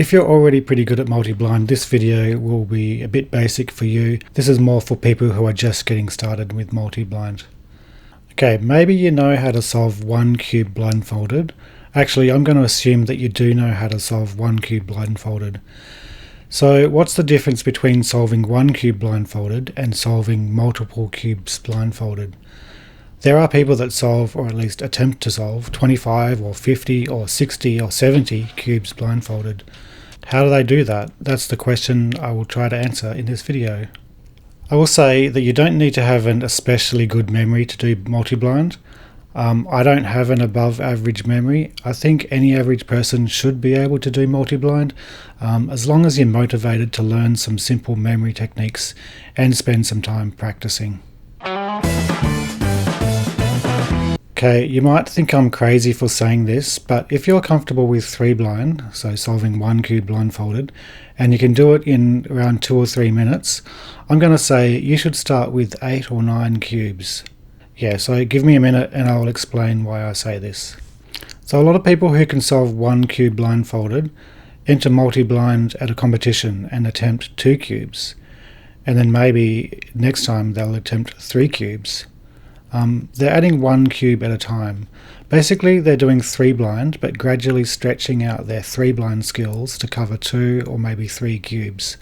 If you're already pretty good at multi-blind, this video will be a bit basic for you. This is more for people who are just getting started with multi-blind. Okay, maybe you know how to solve one cube blindfolded. Actually, I'm going to assume that you do know how to solve one cube blindfolded. So what's the difference between solving one cube blindfolded and solving multiple cubes blindfolded? There are people that solve, or at least attempt to solve, 25 or 50 or 60 or 70 cubes blindfolded. How do they do that? That's the question I will try to answer in this video. I will say that you don't need to have an especially good memory to do multi-blind. I don't have an above average memory. I think any average person should be able to do multi-blind, as long as you're motivated to learn some simple memory techniques and spend some time practicing. Okay, you might think I'm crazy for saying this, but if you're comfortable with 3 blind, so solving one cube blindfolded, and you can do it in around 2 or 3 minutes, I'm going to say you should start with 8 or 9 cubes. Yeah, so give me a minute and I'll explain why I say this. So a lot of people who can solve one cube blindfolded enter multi-blind at a competition and attempt 2 cubes. And then maybe next time they'll attempt 3 cubes. They're adding 1 cube at a time. Basically, they're doing 3 blind, but gradually stretching out their 3 blind skills to cover 2 or maybe 3 cubes.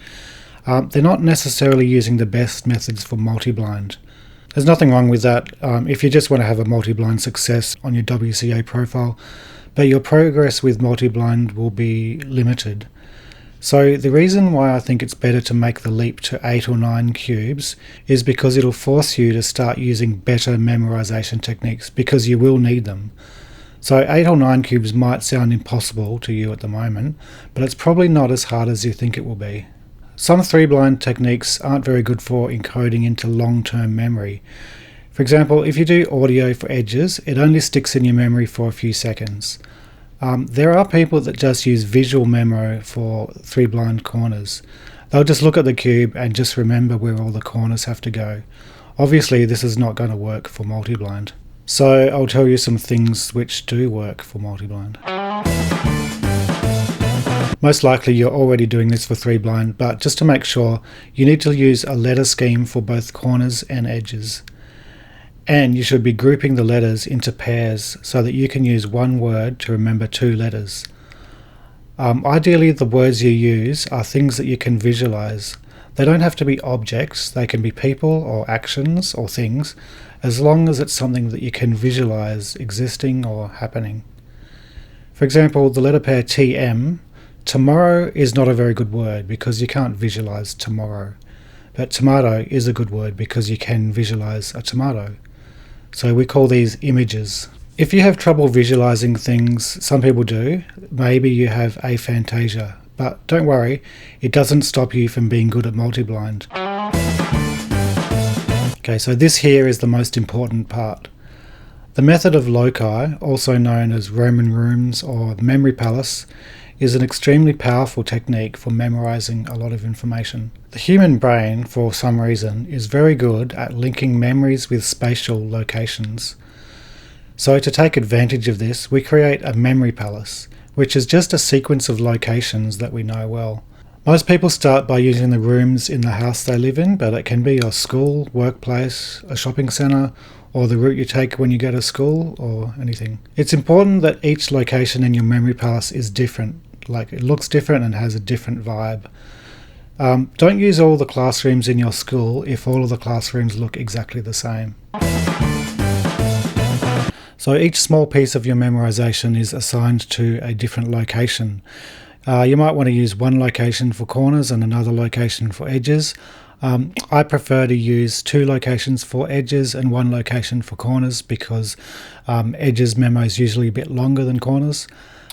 They're not necessarily using the best methods for multi-blind. There's nothing wrong with that if you just want to have a multi-blind success on your WCA profile, but your progress with multi-blind will be limited. So the reason why I think it's better to make the leap to 8 or 9 cubes is because it'll force you to start using better memorization techniques, because you will need them. So 8 or 9 cubes might sound impossible to you at the moment, but it's probably not as hard as you think it will be. Some 3 blind techniques aren't very good for encoding into long-term memory. For example, if you do audio for edges, it only sticks in your memory for a few seconds. There are people that just use visual memo for 3 blind corners. They'll just look at the cube and just remember where all the corners have to go. Obviously, this is not going to work for multi-blind. So I'll tell you some things which do work for multi-blind. Most likely you're already doing this for 3 blind, but just to make sure, you need to use a letter scheme for both corners and edges. And you should be grouping the letters into pairs so that you can use one word to remember 2 letters. Ideally, the words you use are things that you can visualize. They don't have to be objects, they can be people or actions or things, as long as it's something that you can visualize existing or happening. For example, the letter pair TM, tomorrow is not a very good word because you can't visualize tomorrow. But tomato is a good word because you can visualize a tomato. So we call these images. If you have trouble visualizing things, some people do, maybe you have aphantasia. But don't worry, it doesn't stop you from being good at multi-blind. Okay, so this here is the most important part. The method of loci, also known as Roman rooms or memory palace, is an extremely powerful technique for memorizing a lot of information. The human brain, for some reason, is very good at linking memories with spatial locations. So to take advantage of this, we create a memory palace, which is just a sequence of locations that we know well. Most people start by using the rooms in the house they live in, but it can be your school, workplace, a shopping centre, or the route you take when you go to school, or anything. It's important that each location in your memory palace is different. Like, it looks different and has a different vibe. Don't use all the classrooms in your school if all of the classrooms look exactly the same. So each small piece of your memorization is assigned to a different location. You might want to use one location for corners and another location for edges. I prefer to use 2 locations for edges and 1 location for corners because edges memo is usually a bit longer than corners.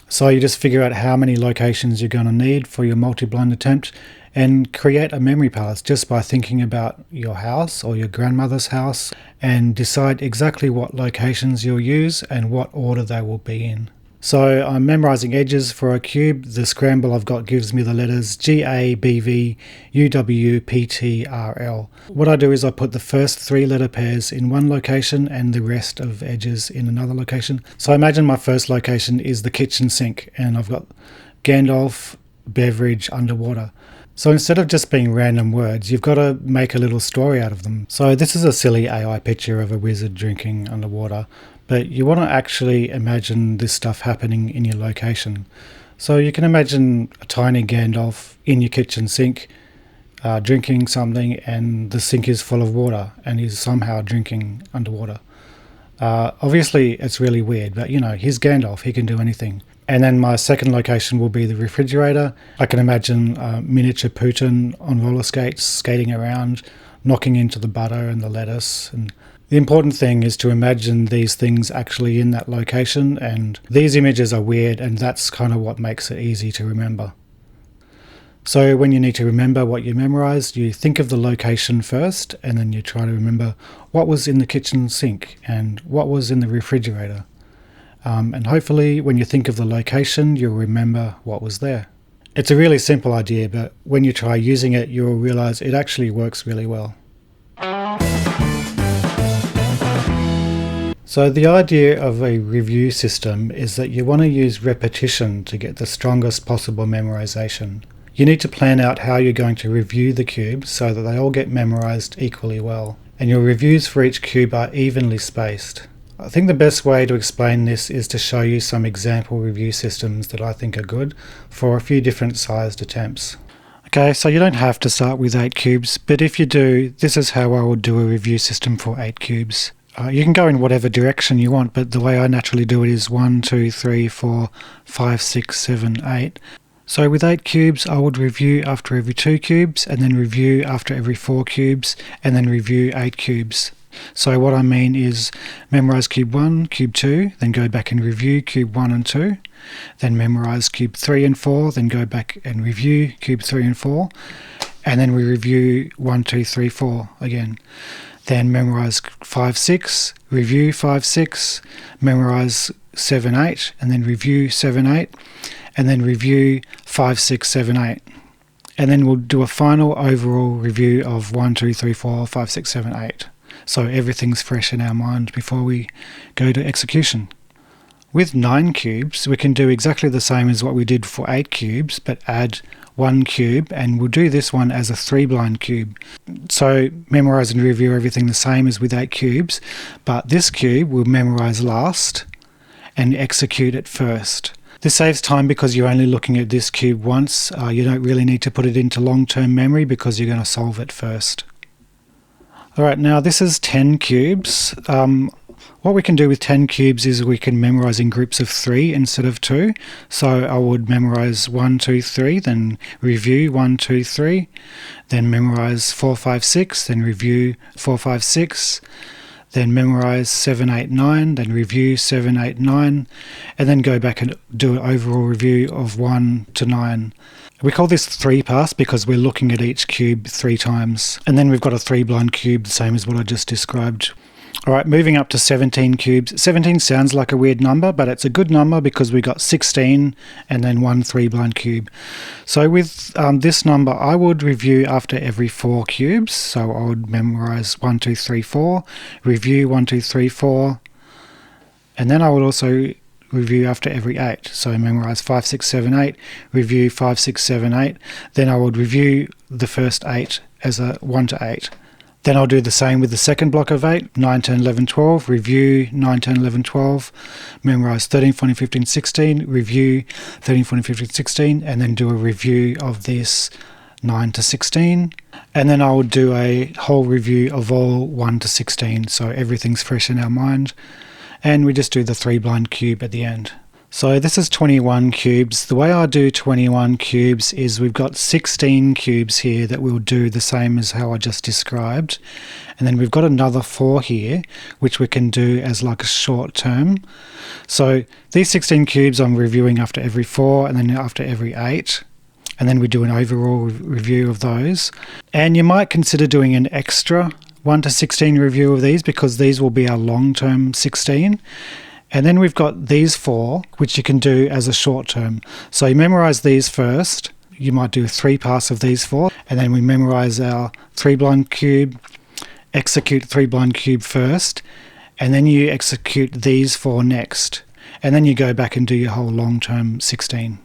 So you just figure out how many locations you're going to need for your multi-blind attempt and create a memory palace just by thinking about your house or your grandmother's house and decide exactly what locations you'll use and what order they will be in. So I'm memorizing edges for a cube. The scramble I've got gives me the letters G, A, B, V, U, W, P, T, R, L. What I do is I put the first 3 letter pairs in one location and the rest of edges in another location. So imagine my first location is the kitchen sink, and I've got Gandalf beverage underwater. So instead of just being random words, you've got to make a little story out of them. So this is a silly AI picture of a wizard drinking underwater, but you want to actually imagine this stuff happening in your location. So you can imagine a tiny Gandalf in your kitchen sink drinking something, and the sink is full of water and he's somehow drinking underwater. Obviously it's really weird, but he's Gandalf, he can do anything. And then my second location will be the refrigerator. I can imagine miniature Putin on roller skates, skating around, knocking into the butter and the lettuce. And the important thing is to imagine these things actually in that location, and these images are weird, and that's kind of what makes it easy to remember. So when you need to remember what you memorized, you think of the location first, and then you try to remember what was in the kitchen sink and what was in the refrigerator. And hopefully when you think of the location, you'll remember what was there. It's a really simple idea, but when you try using it, you'll realize it actually works really well. So the idea of a review system is that you want to use repetition to get the strongest possible memorization. You need to plan out how you're going to review the cubes so that they all get memorized equally well, and your reviews for each cube are evenly spaced. I think the best way to explain this is to show you some example review systems that I think are good for a few different sized attempts. Okay, so you don't have to start with 8 cubes, but if you do, this is how I would do a review system for 8 cubes. You can go in whatever direction you want, but the way I naturally do it is 1, 2, 3, 4, 5, 6, 7, 8. So with 8 cubes, I would review after every 2 cubes, and then review after every 4 cubes, and then review 8 cubes. So what I mean is memorize cube 1, cube 2, then go back and review cube 1 and 2, then memorize cube 3 and 4, then go back and review cube 3 and 4, and then we review 1, 2, 3, 4 again. Then memorize 5, 6, review 5, 6, memorize 7, 8, and then review 7, 8, and then review 5, 6, 7, 8. And then we'll do a final overall review of 1, 2, 3, 4, 5, 6, 7, 8. So everything's fresh in our mind before we go to execution. With 9 cubes, we can do exactly the same as what we did for 8 cubes, but add 1 cube, and we'll do this one as a 3-blind cube. So memorize and review everything the same as with 8 cubes, but this cube we'll memorize last and execute it first. This saves time because you're only looking at this cube once. You don't really need to put it into long-term memory because you're going to solve it first. Alright, now this is 10 cubes. What we can do with 10 cubes is we can memorize in groups of 3 instead of 2. So I would memorize 1, 2, 3, then review 1, 2, 3, then memorize 4, 5, 6, then review 4, 5, 6, then memorize 7, 8, 9, then review 7, 8, 9, and then go back and do an overall review of 1 to 9. We call this 3-pass because we're looking at each cube 3 times. And then we've got a 3-blind cube, the same as what I just described. Alright, moving up to 17 cubes. 17 sounds like a weird number, but it's a good number because we got 16 and then 1 3-blind cube. So with this number, I would review after every 4 cubes. So I would memorize 1, 2, 3, 4, review 1, 2, 3, 4, and then I would also review after every 8. So memorize 5, 6, 7, 8, review 5, 6, 7, 8. Then I would review the first 8 as a 1 to 8. Then I'll do the same with the second block of 8, 9, 10, 11, 12, review 9, 10, 11, 12, memorize 13, 14, 15, 16, review 13, 14, 15, 16, and then do a review of this 9 to 16. And then I will do a whole review of all 1 to 16, so everything's fresh in our mind. And we just do the 3-blind cube at the end. So this is 21 cubes. The way I do 21 cubes is we've got 16 cubes here that we'll do the same as how I just described. And then we've got another 4 here, which we can do as like a short term. So these 16 cubes I'm reviewing after every 4 and then after every 8. And then we do an overall review of those. And you might consider doing an extra 1 to 16 review of these because these will be our long-term 16. And then we've got these 4, which you can do as a short term. So you memorize these first. You might do a 3-pass of these 4. And then we memorize our 3-blind cube, execute 3-blind cube first. And then you execute these 4 next. And then you go back and do your whole long-term 16.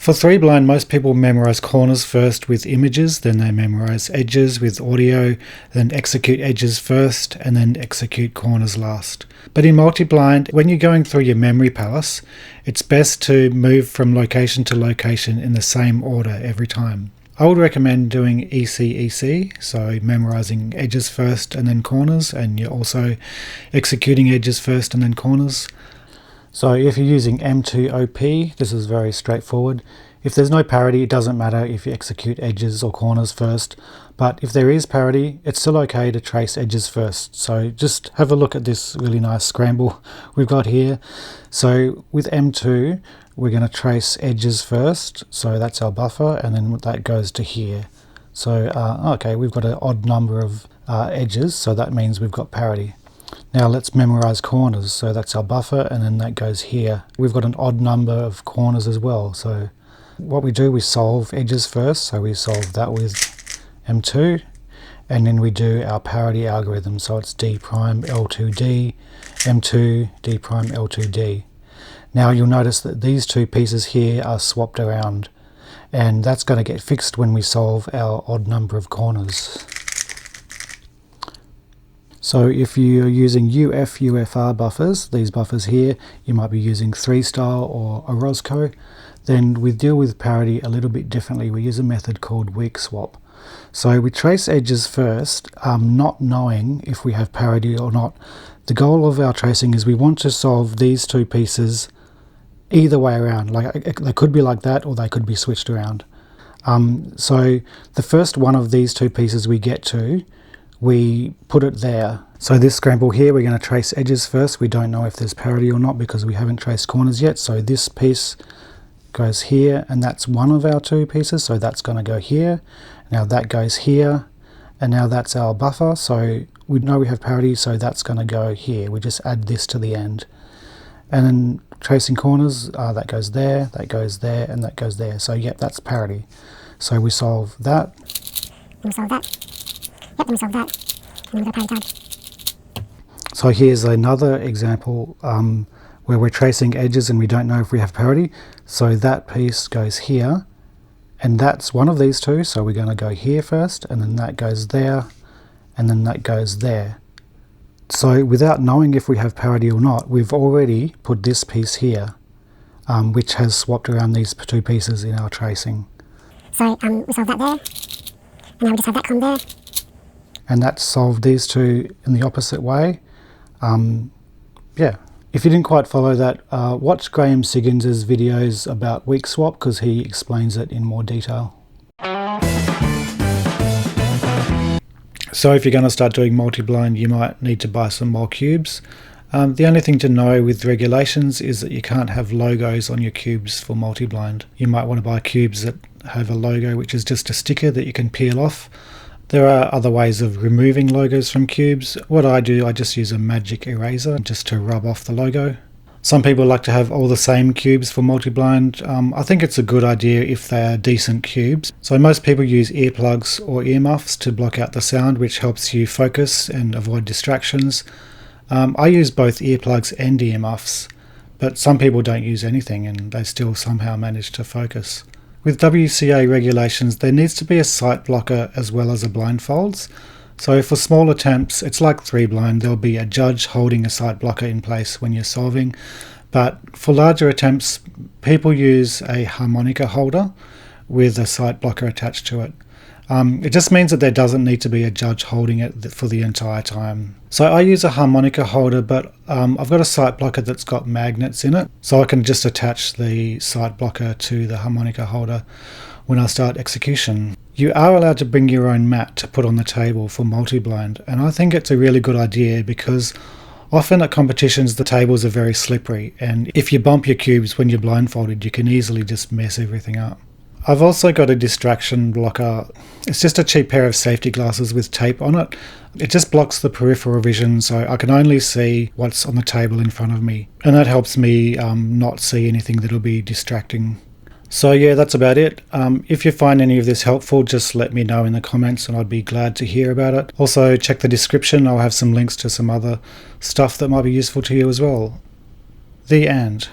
For 3 blind, most people memorize corners first with images, then they memorize edges with audio, then execute edges first, and then execute corners last. But in multi-blind, when you're going through your memory palace, it's best to move from location to location in the same order every time. I would recommend doing ECEC, so memorizing edges first and then corners, and you're also executing edges first and then corners. So if you're using M2OP, this is very straightforward. If there's no parity, it doesn't matter if you execute edges or corners first, but if there is parity, it's still okay to trace edges first. So just have a look at this really nice scramble we've got here. So with M2, we're going to trace edges first, so that's our buffer, and then that goes to here. So okay, we've got an odd number of edges, so that means we've got parity. Now let's memorize corners, so that's our buffer, and then that goes here. We've got an odd number of corners as well, so what we do, we solve edges first, so we solve that with M2, and then we do our parity algorithm, so it's D prime L2D, M2, D prime L2D. Now you'll notice that these two pieces here are swapped around, and that's going to get fixed when we solve our odd number of corners. So if you're using UF/UFR buffers, these buffers here, you might be using 3-star or a Roscoe, then we deal with parity a little bit differently. We use a method called weak swap. So we trace edges first, not knowing if we have parity or not. The goal of our tracing is we want to solve these two pieces either way around. Like they could be like that, or they could be switched around. So the first one of these two pieces we get to, we put it there. So this scramble here, we're going to trace edges first. We don't know if there's parity or not because we haven't traced corners yet. So this piece goes here, and that's one of our two pieces, so that's going to go here. Now that goes here, and now that's our buffer, so we know we have parity, so that's going to go here. We just add this to the end. And then tracing corners, that goes there, and that goes there. So yep, that's parity. So we solve that. We solve that. Yep, then we solve that. And then we got a parity tag. So here's another example where we're tracing edges and we don't know if we have parity. So that piece goes here, and that's one of these two, so we're going to go here first, and then that goes there, and then that goes there. So without knowing if we have parity or not, we've already put this piece here, which has swapped around these two pieces in our tracing. So we solve that there, and now we just have that come there. And that solved these two in the opposite way. Yeah. If you didn't quite follow that, watch Graham Siggins' videos about weak swap because he explains it in more detail. So if you're going to start doing multi-blind, you might need to buy some more cubes. The only thing to know with regulations is that you can't have logos on your cubes for multi-blind. You might want to buy cubes that have a logo, which is just a sticker that you can peel off. There are other ways of removing logos from cubes. What I do, I just use a magic eraser just to rub off the logo. Some people like to have all the same cubes for multi-blind. I think it's a good idea if they are decent cubes. So most people use earplugs or earmuffs to block out the sound, which helps you focus and avoid distractions. I use both earplugs and earmuffs, but some people don't use anything and they still somehow manage to focus. With WCA regulations, there needs to be a sight blocker as well as a blindfolds. So for small attempts, it's like 3 blind, there'll be a judge holding a sight blocker in place when you're solving. But for larger attempts, people use a harmonica holder with a sight blocker attached to it. It just means that there doesn't need to be a judge holding it for the entire time. So I use a harmonica holder, but I've got a sight blocker that's got magnets in it, so I can just attach the sight blocker to the harmonica holder when I start execution. You are allowed to bring your own mat to put on the table for multi-blind, and I think it's a really good idea because often at competitions the tables are very slippery, and if you bump your cubes when you're blindfolded, you can easily just mess everything up. I've also got a distraction blocker. It's just a cheap pair of safety glasses with tape on it. It just blocks the peripheral vision, so I can only see what's on the table in front of me, and that helps me not see anything that'll be distracting. So yeah, that's about it. If you find any of this helpful, just let me know in the comments and I'd be glad to hear about it. Also check the description, I'll have some links to some other stuff that might be useful to you as well. The end.